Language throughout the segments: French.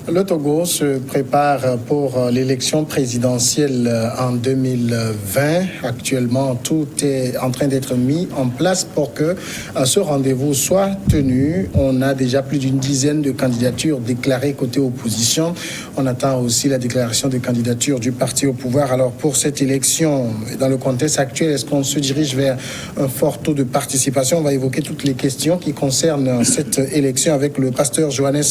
Le Togo se prépare pour l'élection présidentielle en 2020. Actuellement, tout est en train d'être mis en place pour que ce rendez-vous soit tenu. On a déjà plus d'une dizaine de candidatures déclarées côté opposition. On attend aussi la déclaration de candidature du parti au pouvoir. Alors pour cette élection, dans le contexte actuel, est-ce qu'on se dirige vers un fort taux de participation? On va évoquer toutes les questions qui concernent cette élection avec le pasteur Johannes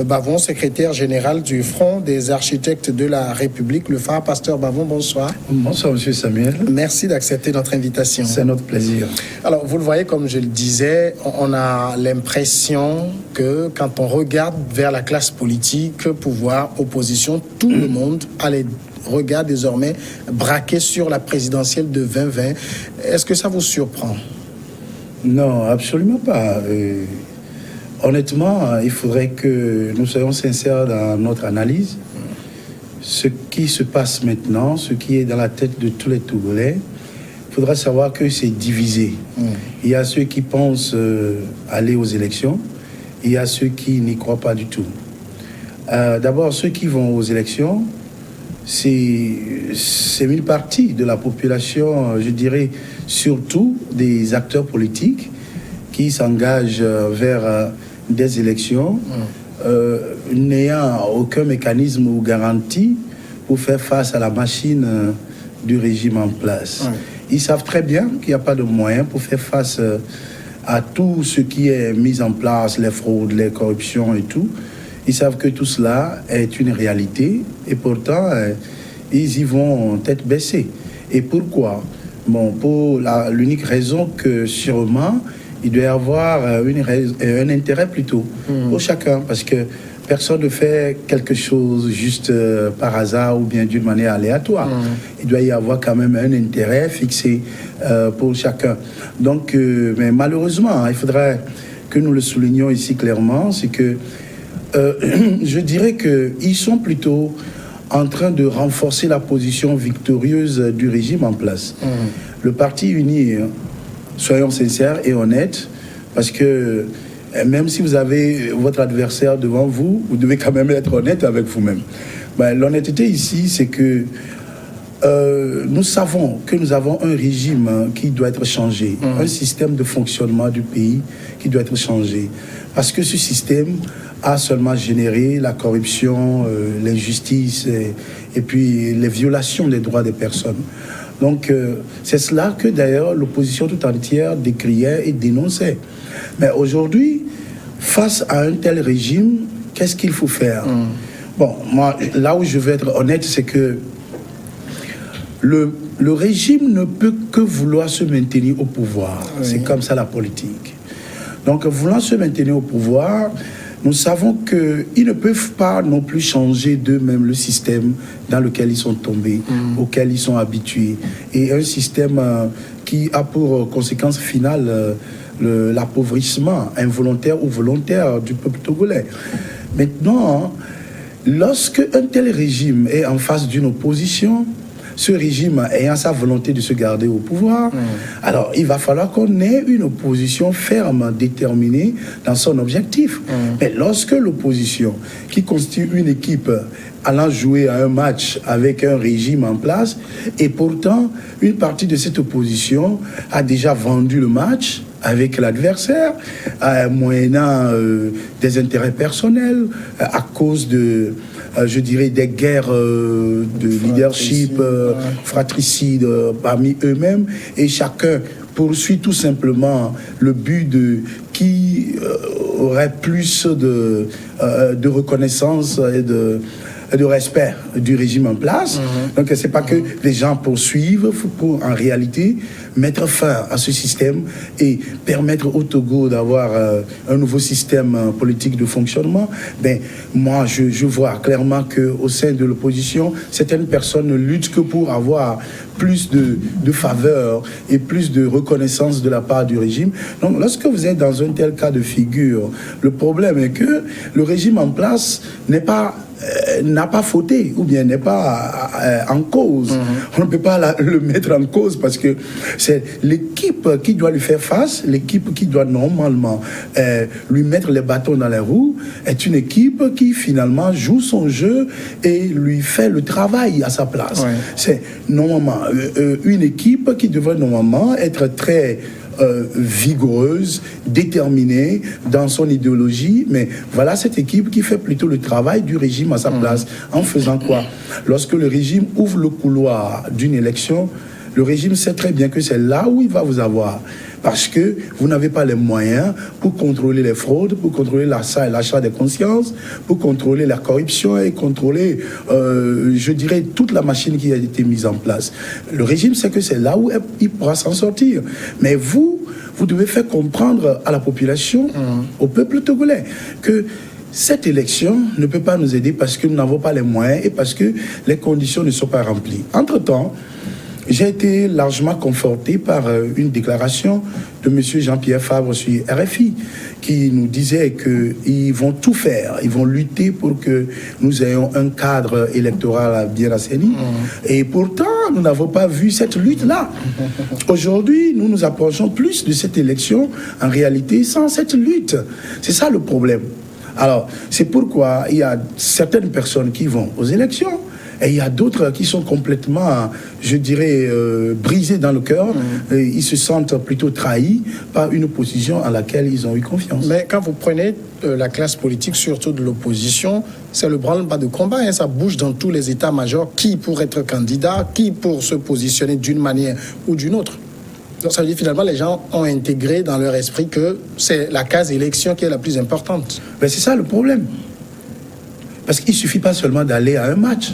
Bavon, secrétaire général du Front des architectes de la République, le phare. Pasteur Bavon, bonsoir. Bonsoir, monsieur Samuel. Merci d'accepter notre invitation. C'est notre plaisir. Alors, vous le voyez, comme je le disais, on a l'impression que quand on regarde vers la classe politique, pouvoir, opposition, tout le monde a les regards désormais braqués sur la présidentielle de 2020. Est-ce que ça vous surprend? Non, absolument pas. Honnêtement, il faudrait que nous soyons sincères dans notre analyse. Ce qui se passe maintenant, ce qui est dans la tête de tous les Togolais, il faudra savoir que c'est divisé. Il y a ceux qui pensent aller aux élections, il y a ceux qui n'y croient pas du tout. D'abord, ceux qui vont aux élections, c'est une partie de la population, je dirais, surtout des acteurs politiques qui s'engagent vers des élections, n'ayant aucun mécanisme ou garantie pour faire face à la machine du régime en place. Ils savent très bien qu'il n'y a pas de moyens pour faire face à tout ce qui est mis en place, les fraudes, les corruptions et tout. Ils savent que tout cela est une réalité et pourtant, ils y vont tête baissée. Et pourquoi? Bon, pour l'unique raison que sûrement, il doit y avoir un intérêt plutôt pour chacun, parce que personne ne fait quelque chose juste par hasard ou bien d'une manière aléatoire. Il doit y avoir quand même un intérêt fixé pour chacun. Donc, mais malheureusement, il faudrait que nous le soulignions ici clairement, c'est que je dirais qu'ils sont plutôt en train de renforcer la position victorieuse du régime en place. Le parti uni, soyons sincères et honnêtes, parce que même si vous avez votre adversaire devant vous, vous devez quand même être honnête avec vous-même. L'honnêteté ici, c'est que nous savons que nous avons un régime qui doit être changé, un système de fonctionnement du pays qui doit être changé. Parce que ce système a seulement généré la corruption, l'injustice et puis les violations des droits des personnes. Donc, c'est cela que d'ailleurs l'opposition tout entière décriait et dénonçait. Mais aujourd'hui, face à un tel régime, qu'est-ce qu'il faut faire? Bon, moi, là où je veux être honnête, c'est que le régime ne peut que vouloir se maintenir au pouvoir. C'est comme ça la politique. Donc, voulant se maintenir au pouvoir, nous savons qu'ils ne peuvent pas non plus changer d'eux-mêmes le système dans lequel ils sont tombés, auquel ils sont habitués. Et un système qui a pour conséquence finale l'appauvrissement involontaire ou volontaire du peuple togolais. Maintenant, lorsque un tel régime est en face d'une opposition, ce régime ayant sa volonté de se garder au pouvoir, alors il va falloir qu'on ait une opposition ferme, déterminée dans son objectif. Mais lorsque l'opposition, qui constitue une équipe allant jouer à un match avec un régime en place, et pourtant une partie de cette opposition a déjà vendu le match avec l'adversaire, moyennant des intérêts personnels, à cause de, je dirais, des guerres de leadership fratricides parmi eux-mêmes, et chacun poursuit tout simplement le but de qui aurait plus de reconnaissance et de respect du régime en place. Donc, c'est pas que les gens poursuivent pour, en réalité, mettre fin à ce système et permettre au Togo d'avoir un nouveau système politique de fonctionnement. Moi, je vois clairement qu'au sein de l'opposition, certaines personnes ne luttent que pour avoir plus de faveur et plus de reconnaissance de la part du régime. Donc, lorsque vous êtes dans un tel cas de figure, le problème est que le régime en place n'est pas n'a pas fauté ou bien n'est pas en cause. On ne peut pas le mettre en cause parce que c'est l'équipe qui doit lui faire face, l'équipe qui doit normalement lui mettre les bâtons dans les roues, est une équipe qui finalement joue son jeu et lui fait le travail à sa place. Ouais. C'est normalement une équipe qui devrait normalement être très vigoureuse, déterminée dans son idéologie, mais voilà cette équipe qui fait plutôt le travail du régime à sa place. En faisant quoi? Lorsque le régime ouvre le couloir d'une élection, le régime sait très bien que c'est là où il va vous avoir. Parce que vous n'avez pas les moyens pour contrôler les fraudes, pour contrôler l'achat des consciences, pour contrôler la corruption et contrôler, je dirais, toute la machine qui a été mise en place. Le régime sait que c'est là où il pourra s'en sortir. Mais vous devez faire comprendre à la population, au peuple togolais, que cette élection ne peut pas nous aider parce que nous n'avons pas les moyens et parce que les conditions ne sont pas remplies. Entre-temps, j'ai été largement conforté par une déclaration de M. Jean-Pierre Fabre sur RFI qui nous disait qu'ils vont tout faire, ils vont lutter pour que nous ayons un cadre électoral bien assaini. Et pourtant, nous n'avons pas vu cette lutte-là. Aujourd'hui, nous nous approchons plus de cette élection, en réalité, sans cette lutte. C'est ça le problème. Alors, c'est pourquoi il y a certaines personnes qui vont aux élections, et il y a d'autres qui sont complètement, je dirais, brisés dans le cœur. Ils se sentent plutôt trahis par une opposition à laquelle ils ont eu confiance. Mais quand vous prenez la classe politique, surtout de l'opposition, c'est le branle-bas de combat. Hein, ça bouge dans tous les états-majors. Qui pour être candidat, qui pour se positionner d'une manière ou d'une autre. Donc ça veut dire finalement les gens ont intégré dans leur esprit que c'est la case élection qui est la plus importante. Mais c'est ça le problème. Parce qu'il ne suffit pas seulement d'aller à un match.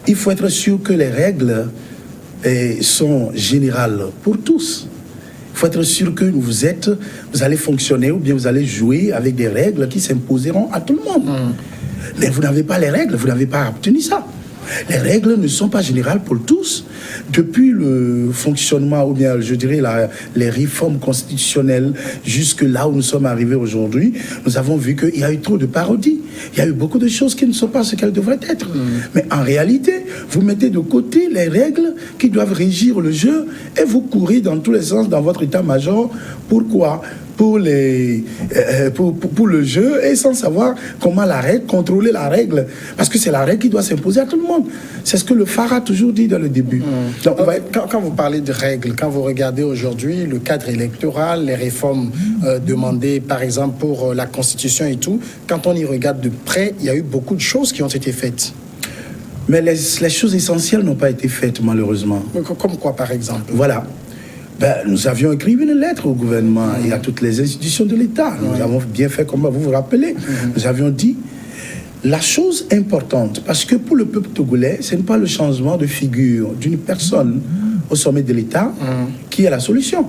Il faut être sûr que les règles sont générales pour tous. Il faut être sûr que vous allez fonctionner ou bien vous allez jouer avec des règles qui s'imposeront à tout le monde. Mais vous n'avez pas les règles, vous n'avez pas obtenu ça. Les règles ne sont pas générales pour tous. Depuis le fonctionnement, ou bien je dirais les réformes constitutionnelles, jusque là où nous sommes arrivés aujourd'hui, nous avons vu qu'il y a eu trop de parodies. Il y a eu beaucoup de choses qui ne sont pas ce qu'elles devraient être. Mais en réalité, vous mettez de côté les règles qui doivent régir le jeu et vous courez dans tous les sens dans votre état-major. Pourquoi ? Pour le jeu et sans savoir comment contrôler la règle. Parce que c'est la règle qui doit s'imposer à tout le monde. C'est ce que le phare a toujours dit dans le début. Donc, quand vous parlez de règles, quand vous regardez aujourd'hui le cadre électoral, les réformes demandées par exemple pour la Constitution et tout, quand on y regarde de près, il y a eu beaucoup de choses qui ont été faites. Mais les choses essentielles n'ont pas été faites malheureusement. Comme quoi par exemple? Voilà. Nous avions écrit une lettre au gouvernement et à toutes les institutions de l'État. Nous avons bien fait, comme vous vous rappelez. Nous avions dit la chose importante, parce que pour le peuple togolais, ce n'est pas le changement de figure d'une personne au sommet de l'État qui est la solution.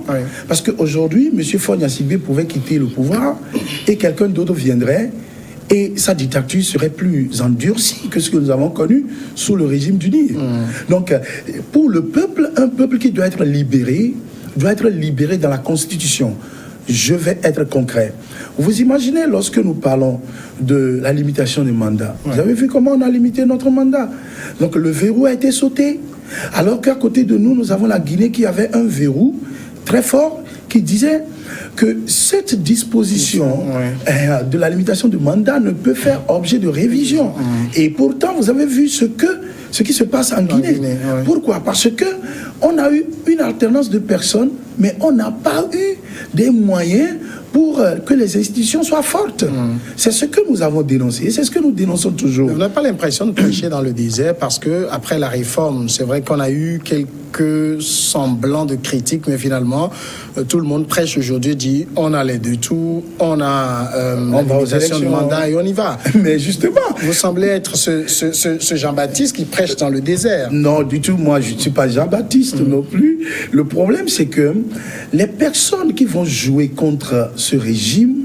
Parce qu'aujourd'hui, M. Faure Gnassingbé pouvait quitter le pouvoir et quelqu'un d'autre viendrait et sa dictature serait plus endurcie que ce que nous avons connu sous le régime du NIR. Donc, pour le peuple, un peuple qui doit être libéré dans la Constitution. Je vais être concret. Vous imaginez, lorsque nous parlons de la limitation des mandats, vous avez vu comment on a limité notre mandat. Donc le verrou a été sauté, alors qu'à côté de nous, nous avons la Guinée qui avait un verrou très fort qui disait que cette disposition de la limitation du mandat ne peut faire objet de révision. Et pourtant, vous avez vu ce qui se passe en Guinée. Pourquoi? Parce que on a eu une alternance de personnes, mais on n'a pas eu des moyens pour que les institutions soient fortes. C'est ce que nous avons dénoncé, c'est ce que nous dénonçons toujours. Vous n'avez pas l'impression de prêcher dans le désert parce que après la réforme, c'est vrai qu'on a eu quelques semblants de critiques, mais finalement, tout le monde prêche aujourd'hui, dit on a les deux tout, on a la limitation du mandat et on y va. Mais justement, vous semblez être ce Jean-Baptiste qui prêche dans le désert. Non, du tout, moi je ne suis pas Jean-Baptiste non plus. Le problème, c'est que les personnes qui vont jouer contre ce régime,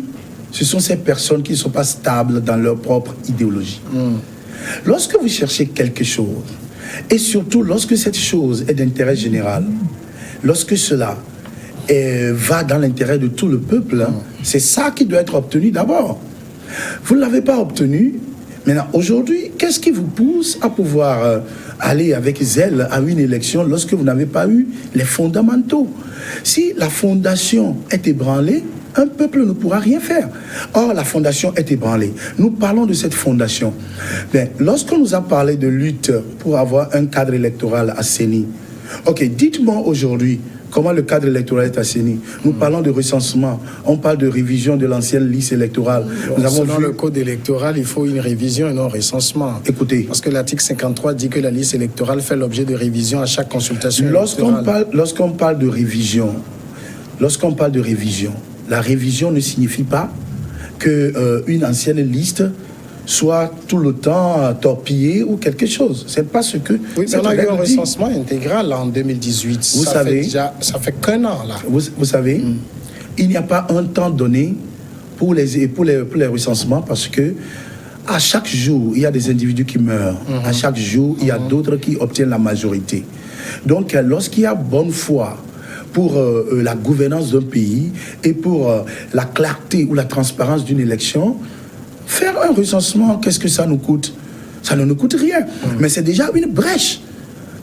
ce sont ces personnes qui ne sont pas stables dans leur propre idéologie. Lorsque vous cherchez quelque chose, et surtout lorsque cette chose est d'intérêt général, lorsque cela va dans l'intérêt de tout le peuple, c'est ça qui doit être obtenu d'abord. Vous ne l'avez pas obtenu, Maintenant, aujourd'hui, qu'est-ce qui vous pousse à pouvoir aller avec zèle à une élection lorsque vous n'avez pas eu les fondamentaux? Si la fondation est ébranlée, un peuple ne pourra rien faire. Or, la fondation est ébranlée. Nous parlons de cette fondation. Bien, lorsqu'on nous a parlé de lutte pour avoir un cadre électoral assaini, ok, dites-moi aujourd'hui comment le cadre électoral est assaini. Nous parlons de recensement, on parle de révision de l'ancienne liste électorale. Selon le code électoral, il faut une révision et non un recensement. Écoutez. Parce que l'article 53 dit que la liste électorale fait l'objet de révision à chaque consultation électorale. Lorsqu'on parle de révision, la révision ne signifie pas qu'une ancienne liste soit tout le temps torpillée ou quelque chose. C'est pas ce que... Oui, mais on a eu un recensement intégral en 2018. Ça fait qu'un an, là. Vous savez, il n'y a pas un temps donné pour les recensements parce que à chaque jour, il y a des individus qui meurent. À chaque jour, il y a d'autres qui obtiennent la majorité. Donc, lorsqu'il y a bonne foi pour la gouvernance d'un pays et pour la clarté ou la transparence d'une élection, faire un recensement, qu'est-ce que ça nous coûte? Ça ne nous coûte rien. Mais c'est déjà une brèche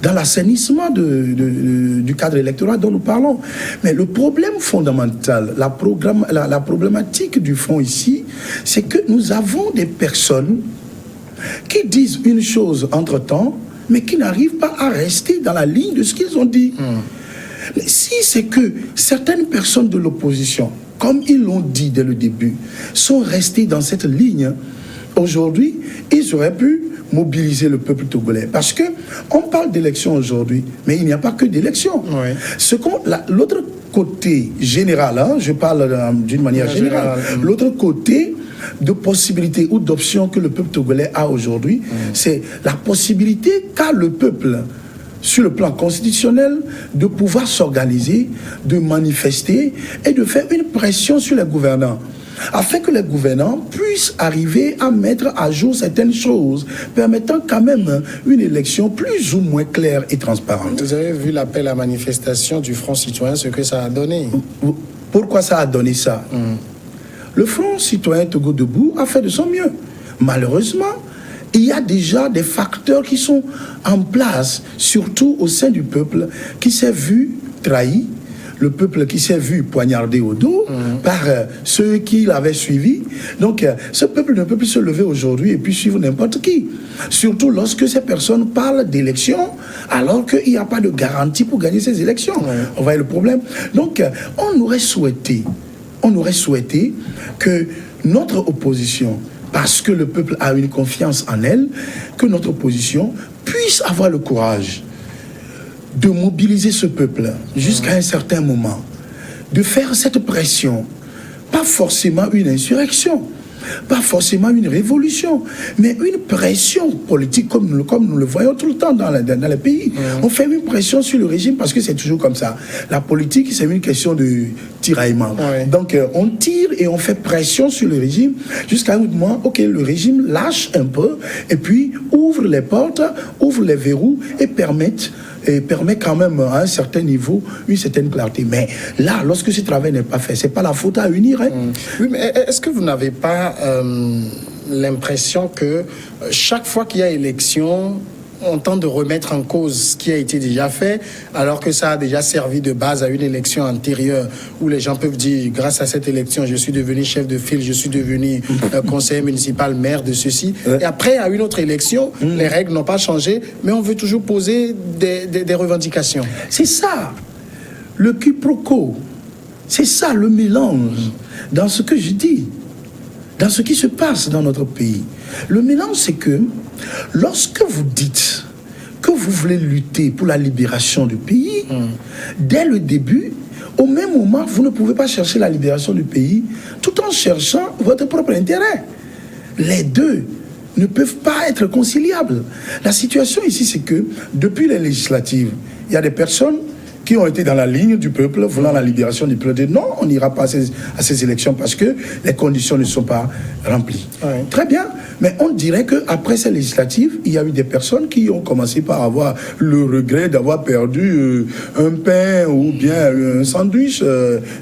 dans l'assainissement du cadre électoral dont nous parlons. Mais le problème fondamental, la problématique du fond ici, c'est que nous avons des personnes qui disent une chose entre-temps, mais qui n'arrivent pas à rester dans la ligne de ce qu'ils ont dit. Si c'est que certaines personnes de l'opposition, comme ils l'ont dit dès le début, sont restés dans cette ligne, aujourd'hui, ils auraient pu mobiliser le peuple togolais. Parce que on parle d'élection aujourd'hui, mais il n'y a pas que d'élection. L'autre côté général, je parle d'une manière générale, l'autre côté de possibilités ou d'options que le peuple togolais a aujourd'hui, c'est la possibilité qu'a le peuple, sur le plan constitutionnel, de pouvoir s'organiser, de manifester et de faire une pression sur les gouvernants, afin que les gouvernants puissent arriver à mettre à jour certaines choses, permettant quand même une élection plus ou moins claire et transparente. Vous avez vu l'appel à manifestation du Front citoyen, ce que ça a donné. Pourquoi ça a donné ça? Le Front citoyen Togo Debout a fait de son mieux. Malheureusement, il y a déjà des facteurs qui sont en place, surtout au sein du peuple, qui s'est vu trahi, le peuple qui s'est vu poignardé au dos par ceux qui l'avaient suivi. Donc, ce peuple ne peut plus se lever aujourd'hui et puis suivre n'importe qui. Surtout lorsque ces personnes parlent d'élections, alors qu'il n'y a pas de garantie pour gagner ces élections. On voit le problème. Donc, on aurait souhaité que notre opposition, parce que le peuple a une confiance en elle, que notre opposition puisse avoir le courage de mobiliser ce peuple jusqu'à un certain moment, de faire cette pression, pas forcément une insurrection, pas forcément une révolution, mais une pression politique comme nous le voyons tout le temps dans les pays. On fait une pression sur le régime parce que c'est toujours comme ça. La politique, c'est une question de tiraillement. Donc on tire et on fait pression sur le régime jusqu'à un moment, ok, le régime lâche un peu et puis ouvre les portes, ouvre les verrous et permet quand même à un certain niveau une certaine clarté. Mais là, lorsque ce travail n'est pas fait, c'est pas la faute à unir. Oui, mais est-ce que vous n'avez pas l'impression que chaque fois qu'il y a élection, on tente de remettre en cause ce qui a été déjà fait, alors que ça a déjà servi de base à une élection antérieure, où les gens peuvent dire, grâce à cette élection, je suis devenu chef de file, je suis devenu conseiller municipal, maire de ceci. Et après, à une autre élection, les règles n'ont pas changé, mais on veut toujours poser des revendications. C'est ça, le quiproquo. C'est ça, le mélange, dans ce que je dis, dans ce qui se passe dans notre pays. Le mélange, c'est que lorsque vous dites que vous voulez lutter pour la libération du pays, dès le début, au même moment, vous ne pouvez pas chercher la libération du pays tout en cherchant votre propre intérêt. Les deux ne peuvent pas être conciliables. La situation ici, c'est que depuis les législatives, il y a des personnes qui ont été dans la ligne du peuple, voulant la libération du peuple. Non, on n'ira pas à ces élections parce que les conditions ne sont pas remplies. Ouais. Très bien, mais on dirait qu'après ces législatives, il y a eu des personnes qui ont commencé par avoir le regret d'avoir perdu un pain ou bien un sandwich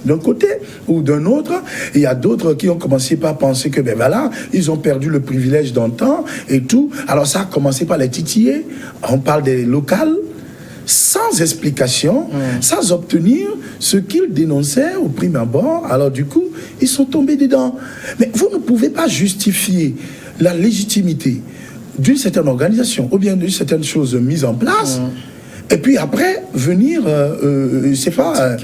d'un côté ou d'un autre. Il y a d'autres qui ont commencé par penser que, ben voilà, ils ont perdu le privilège d'antan et tout. Alors ça a commencé par les titiller. On parle des locales, sans explication, sans obtenir ce qu'ils dénonçaient au prime abord. Alors du coup, ils sont tombés dedans. Mais vous ne pouvez pas justifier la légitimité d'une certaine organisation ou bien d'une certaine chose mise en place et puis après venir c'est pas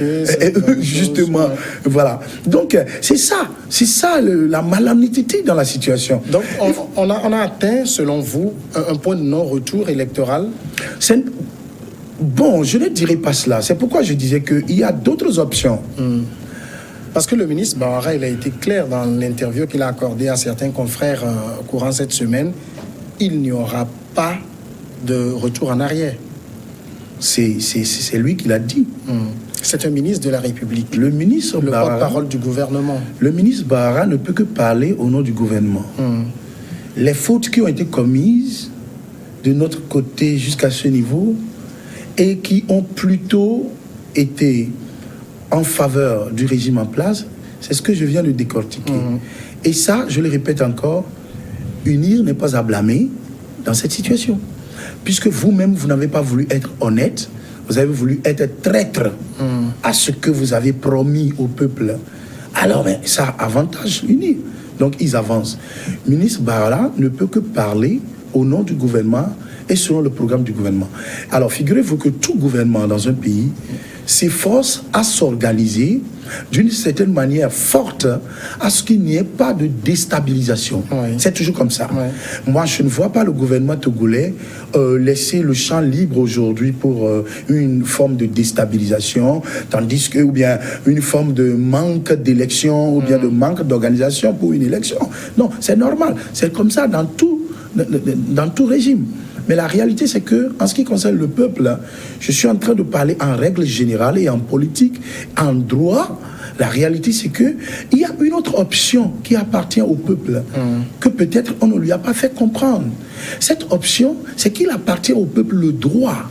justement voilà. Donc c'est ça la malamité dans la situation. Donc on a atteint selon vous un point de non-retour électoral. Bon, je ne dirais pas cela. C'est pourquoi je disais qu'il y a d'autres options. Parce que le ministre Bahara, il a été clair dans l'interview qu'il a accordée à certains confrères courant cette semaine. Il n'y aura pas de retour en arrière. C'est lui qui l'a dit. C'est un ministre de la République. Le ministre le Bahara, porte-parole du gouvernement. Le ministre Bahara ne peut que parler au nom du gouvernement. Les fautes qui ont été commises de notre côté jusqu'à ce niveau et qui ont plutôt été en faveur du régime en place, c'est ce que je viens de décortiquer. Et ça, je le répète encore, UNIR n'est pas à blâmer dans cette situation. Puisque vous-même, vous n'avez pas voulu être honnête, vous avez voulu être traître à ce que vous avez promis au peuple. Alors, ben, ça avantage UNIR. Donc, ils avancent. Le ministre Bahara ne peut que parler au nom du gouvernement et selon le programme du gouvernement. Alors, figurez-vous que tout gouvernement dans un pays s'efforce à s'organiser d'une certaine manière forte à ce qu'il n'y ait pas de déstabilisation. C'est toujours comme ça. Moi, je ne vois pas le gouvernement togolais laisser le champ libre aujourd'hui pour une forme de déstabilisation, tandis que, ou bien une forme de manque d'élection, ou bien de manque d'organisation pour une élection. Non, c'est normal. C'est comme ça dans tout régime. Mais la réalité, c'est que, en ce qui concerne le peuple, je suis en train de parler en règle générale et en politique, en droit. La réalité, c'est que il y a une autre option qui appartient au peuple que peut-être on ne lui a pas fait comprendre. Cette option, c'est qu'il appartient au peuple le droit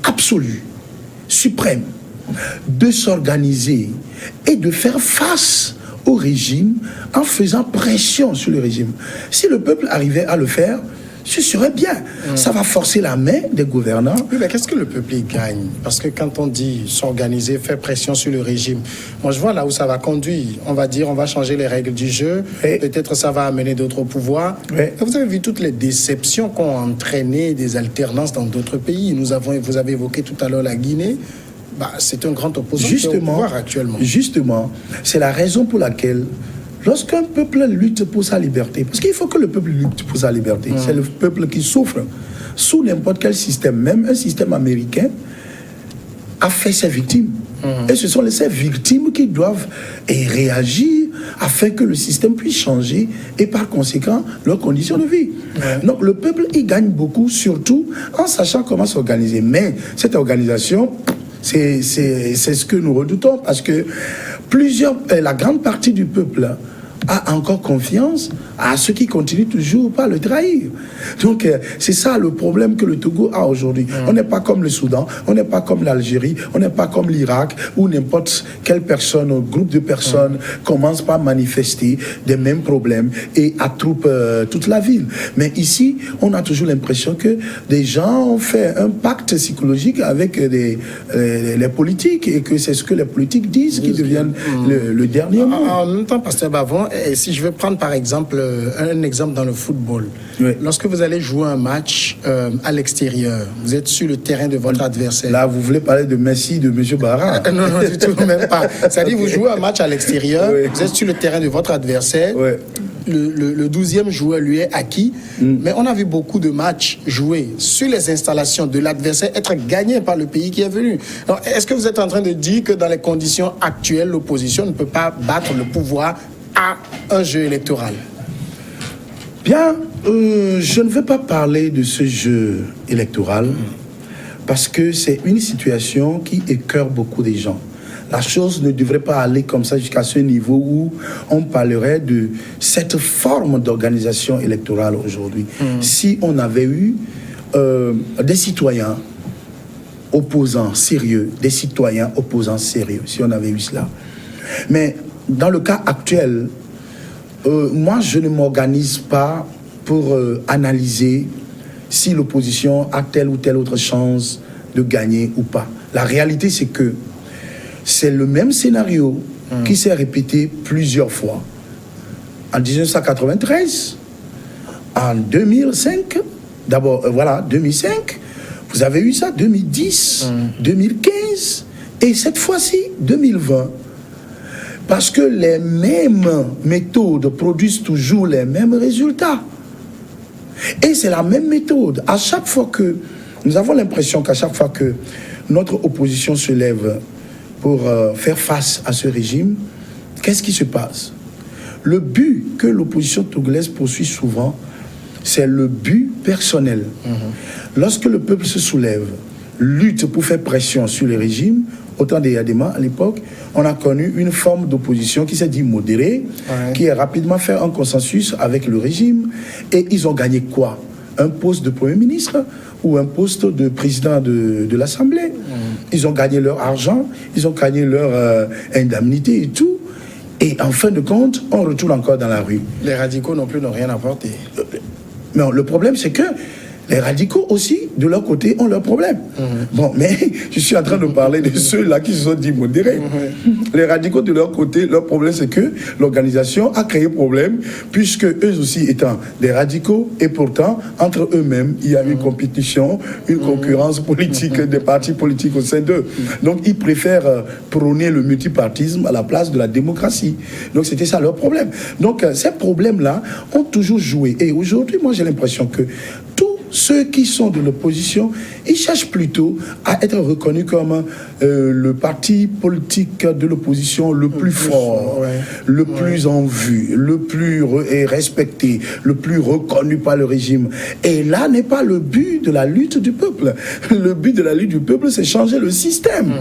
absolu, suprême, de s'organiser et de faire face au régime en faisant pression sur le régime. Si le peuple arrivait à le faire, ce serait bien. Ça va forcer la main des gouvernants. Oui, mais qu'est-ce que le peuple y gagne? Parce que quand on dit s'organiser, faire pression sur le régime, moi je vois là où ça va conduire. On va dire, on va changer les règles du jeu. Peut-être ça va amener d'autres pouvoirs. Vous avez vu toutes les déceptions qu'ont entraîné des alternances dans d'autres pays. Vous avez évoqué tout à l'heure la Guinée. C'est un grand opposant au pouvoir actuellement. Justement, c'est la raison pour laquelle lorsqu'un peuple lutte pour sa liberté, parce qu'il faut que le peuple lutte pour sa liberté, c'est le peuple qui souffre sous n'importe quel système, même un système américain a fait ses victimes. Et ce sont ces victimes qui doivent réagir afin que le système puisse changer et par conséquent leurs conditions de vie. Donc le peuple y gagne beaucoup, surtout en sachant comment s'organiser. Mais cette organisation, c'est ce que nous redoutons parce que la grande partie du peuple a encore confiance à ceux qui continuent toujours pas le trahir. Donc c'est ça le problème que le Togo a aujourd'hui. On n'est pas comme le Soudan, on n'est pas comme l'Algérie, on n'est pas comme l'Irak où n'importe quelle personne, un groupe de personnes commence par manifester des mêmes problèmes et attroupe toute la ville. Mais ici, on a toujours l'impression que des gens ont fait un pacte psychologique avec les politiques et que c'est ce que les politiques disent qui deviennent le dernier mot. En même temps, Pasteur Bavon, et si je veux prendre par exemple un exemple dans le football, lorsque vous allez jouer un match à l'extérieur, vous êtes sur le terrain de votre adversaire. Là, vous voulez parler de Messi, de M. Bahara? Non, du tout, même pas. C'est-à-dire, vous jouez un match à l'extérieur, vous êtes sur le terrain de votre adversaire, le 12e joueur lui est acquis, mais on a vu beaucoup de matchs joués sur les installations de l'adversaire être gagnés par le pays qui est venu. Alors, est-ce que vous êtes en train de dire que dans les conditions actuelles, l'opposition ne peut pas battre le pouvoir à un jeu électoral? Bien, je ne veux pas parler de ce jeu électoral parce que c'est une situation qui écœure beaucoup de gens. La chose ne devrait pas aller comme ça jusqu'à ce niveau où on parlerait de cette forme d'organisation électorale aujourd'hui. Si on avait eu des citoyens opposants sérieux, si on avait eu cela. Mais dans le cas actuel, moi je ne m'organise pas pour analyser si l'opposition a telle ou telle autre chance de gagner ou pas. La réalité, c'est que c'est le même scénario qui s'est répété plusieurs fois. En 1993, en 2005, d'abord, 2005, vous avez eu ça, 2010, 2015, et cette fois-ci, 2020. Parce que les mêmes méthodes produisent toujours les mêmes résultats. Et c'est la même méthode. À chaque fois que, nous avons l'impression qu'à chaque fois que notre opposition se lève pour faire face à ce régime, qu'est-ce qui se passe? Le but que l'opposition togolaise poursuit souvent, c'est le but personnel. Lorsque le peuple se soulève, lutte pour faire pression sur le régime, au temps des Yadema, à l'époque, on a connu une forme d'opposition qui s'est dit modérée, qui a rapidement fait un consensus avec le régime, et ils ont gagné quoi? Un poste de Premier ministre ou un poste de président de l'Assemblée. Ils ont gagné leur argent, ils ont gagné leur indemnité et tout. Et en fin de compte, on retourne encore dans la rue. Les radicaux non plus n'ont rien apporté. Non, le problème, c'est que les radicaux aussi, de leur côté, ont leurs problèmes. Bon, mais je suis en train de parler de ceux-là qui se sont dit modérés. Les radicaux, de leur côté, leur problème, c'est que l'organisation a créé problème, puisque eux aussi étant des radicaux, et pourtant, entre eux-mêmes, il y a une compétition, une concurrence politique, des partis politiques au sein d'eux. Donc, ils préfèrent prôner le multipartisme à la place de la démocratie. Donc, c'était ça leur problème. Donc, ces problèmes-là ont toujours joué. Et aujourd'hui, moi, j'ai l'impression que ceux qui sont de l'opposition, ils cherchent plutôt à être reconnus comme le parti politique de l'opposition le plus fort, le plus en vue, le plus respecté, le plus reconnu par le régime. Et là n'est pas le but de la lutte du peuple. Le but de la lutte du peuple, c'est changer le système.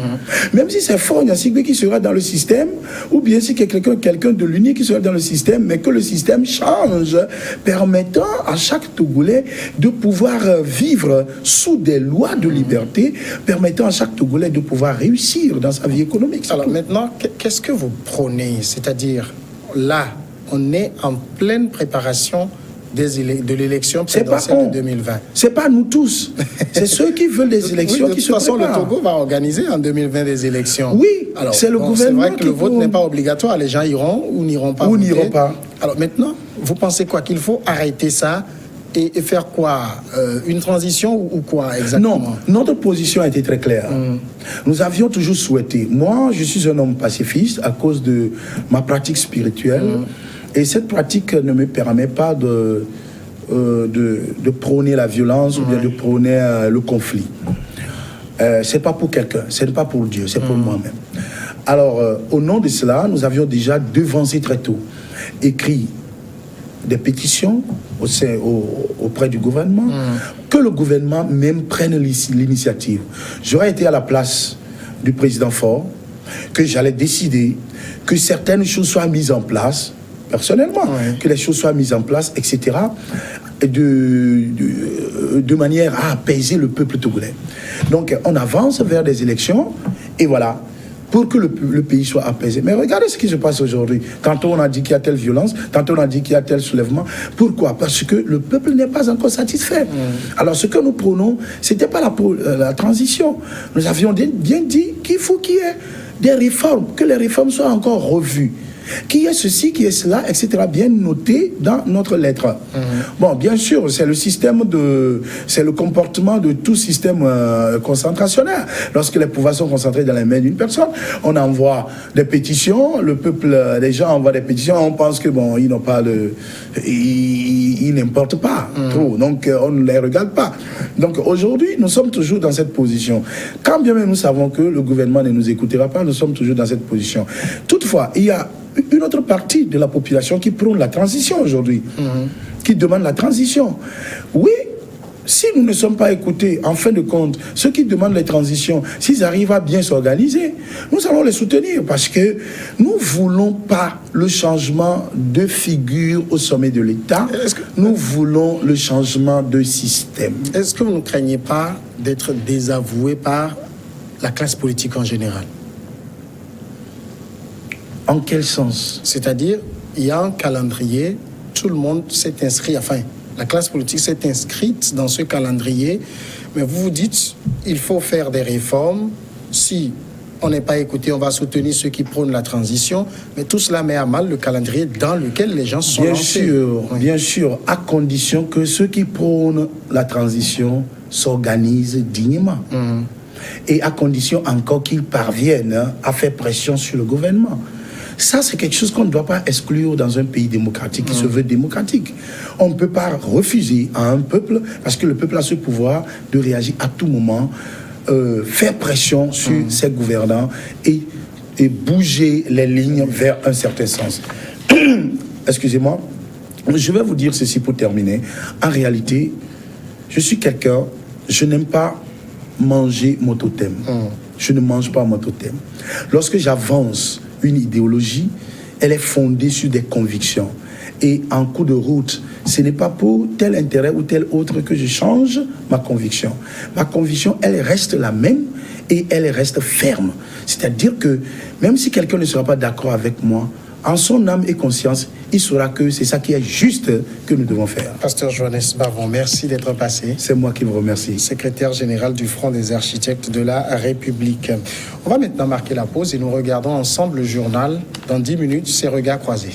Même si c'est Faure Gnassingbé qui sera dans le système, ou bien si quelqu'un de l'UNI qui sera dans le système, mais que le système change, permettant à chaque Togolais de pouvoir vivre sous des lois de liberté, permettant à chaque Togolais de pouvoir réussir dans sa vie économique. Alors maintenant, qu'est-ce que vous prônez? C'est-à-dire, là, on est en pleine préparation de l'élection présidentielle de 2020. C'est pas nous tous. C'est ceux qui veulent des élections qui se préparent. De toute façon, le Togo va organiser en 2020 des élections. Oui, c'est le gouvernement. C'est vrai que le vote n'est pas obligatoire. Les gens iront ou n'iront pas. Ou n'iront pas. Alors maintenant, vous pensez quoi? Qu'il faut arrêter ça et faire quoi? Une transition ou quoi exactement? Non, notre position a été très claire. Nous avions toujours souhaité. Moi, je suis un homme pacifiste à cause de ma pratique spirituelle. Et cette pratique ne me permet pas de prôner la violence ou bien de prôner le conflit. C'est pas pour quelqu'un, c'est pas pour Dieu, c'est pour moi-même. Alors, au nom de cela, nous avions déjà devancé très tôt, écrit des pétitions auprès du gouvernement, que le gouvernement même prenne l'initiative. J'aurais été à la place du président Faure, que j'allais décider que certaines choses soient mises en place, personnellement, que les choses soient mises en place, etc., de manière à apaiser le peuple togolais. Donc, on avance vers des élections, et voilà, pour que le pays soit apaisé. Mais regardez ce qui se passe aujourd'hui. Tantôt on a dit qu'il y a telle violence, tantôt on a dit qu'il y a tel soulèvement. Pourquoi? Parce que le peuple n'est pas encore satisfait. Alors ce que nous prônons, c'était pas la transition. Nous avions bien dit qu'il faut qu'il y ait des réformes, que les réformes soient encore revues. Qu'il y ait ceci, qu'il y ait cela, etc., bien noté dans notre lettre. Bon, bien sûr, c'est le comportement de tout système concentrationnaire. Lorsque les pouvoirs sont concentrés dans les mains d'une personne, on envoie des pétitions, le peuple, les gens envoient des pétitions, on pense que bon, ils n'ont pas ils n'importent pas trop, donc on ne les regarde pas. Donc aujourd'hui, nous sommes toujours dans cette position. Quand bien même nous savons que le gouvernement ne nous écoutera pas, nous sommes toujours dans cette position. Toutefois, il y a une autre partie de la population qui prône la transition aujourd'hui, qui demande la transition. Oui, si nous ne sommes pas écoutés, en fin de compte, ceux qui demandent les transitions, s'ils arrivent à bien s'organiser, nous allons les soutenir parce que nous ne voulons pas le changement de figure au sommet de l'État. Nous voulons le changement de système. Est-ce que vous ne craignez pas d'être désavoué par la classe politique en général? En quel sens? C'est-à-dire, il y a un calendrier, tout le monde s'est inscrit, enfin, la classe politique s'est inscrite dans ce calendrier, mais vous vous dites, il faut faire des réformes. Si on n'est pas écouté, on va soutenir ceux qui prônent la transition, mais tout cela met à mal le calendrier dans lequel les gens sont lancés. Bien sûr, à condition que ceux qui prônent la transition s'organisent dignement. Et à condition encore qu'ils parviennent à faire pression sur le gouvernement. Ça, c'est quelque chose qu'on ne doit pas exclure dans un pays démocratique qui se veut démocratique. On ne peut pas refuser à un peuple, parce que le peuple a ce pouvoir de réagir à tout moment, faire pression sur ses gouvernants et bouger les lignes vers un certain sens. Excusez-moi, je vais vous dire ceci pour terminer. En réalité, je suis quelqu'un, je n'aime pas manger mon totem. Je ne mange pas mon totem. Lorsque j'avance une idéologie, elle est fondée sur des convictions. Et en cours de route, ce n'est pas pour tel intérêt ou tel autre que je change ma conviction. Ma conviction, elle reste la même et elle reste ferme. C'est-à-dire que même si quelqu'un ne sera pas d'accord avec moi, en son âme et conscience, il saura que c'est ça qui est juste que nous devons faire. Pasteur Johannes Bavon, merci d'être passé. C'est moi qui vous remercie. Secrétaire général du Front des architectes de la République. On va maintenant marquer la pause et nous regardons ensemble le journal. Dans 10 minutes, c'est Regards croisés.